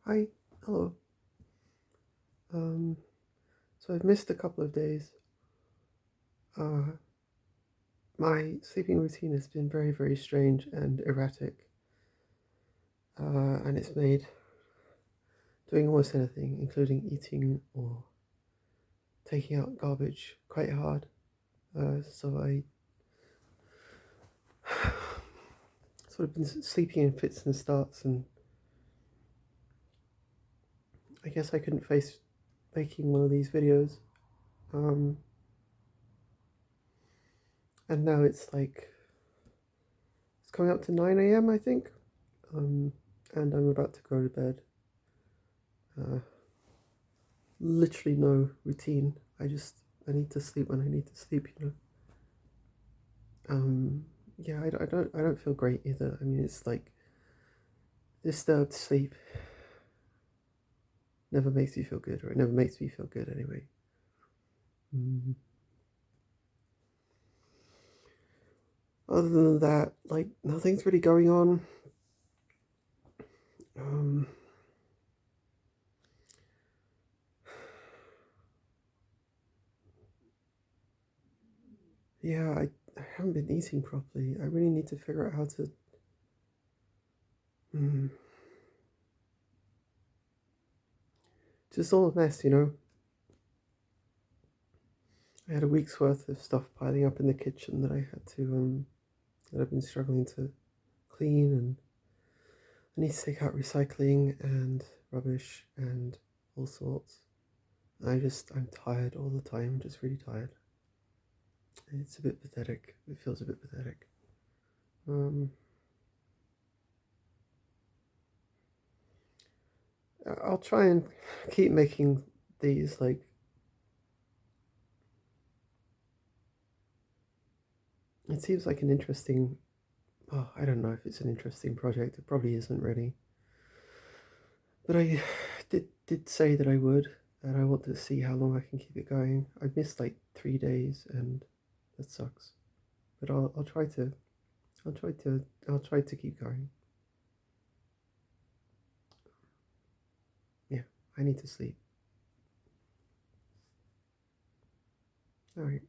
Hi, hello. Um, so I've missed a couple of days. Uh, my sleeping routine has been very, very strange and erratic, and it's made doing almost anything, including eating or taking out garbage, quite hard. So I sort of been sleeping in fits and starts, and I guess I couldn't face making one of these videos. Um, and now it's coming up to 9 a.m. I think, um, and I'm about to go to bed. Uh, Literally no routine. I need to sleep when I need to sleep. Yeah, I don't feel great either. I mean, it's like disturbed sleep never makes you feel good, or it never makes me feel good anyway. Mm. Other than that, like nothing's really going on. Um, yeah, I haven't been eating properly. I really need to figure out how to. Mm, just all a mess. I had a week's worth of stuff piling up in the kitchen that I had to that I've been struggling to clean, and I need to take out recycling and rubbish and all sorts. I'm tired all the time, just really tired. It's a bit pathetic. It feels a bit pathetic. Um, I'll try and keep making these. Like, it seems like an interesting. Oh, I don't know if it's an interesting project. It probably isn't really. But I did say that I would, and I want to see how long I can keep it going. I've missed like 3 days, and that sucks. But I'll try to I'll try to keep going. Yeah, I need to sleep. All right.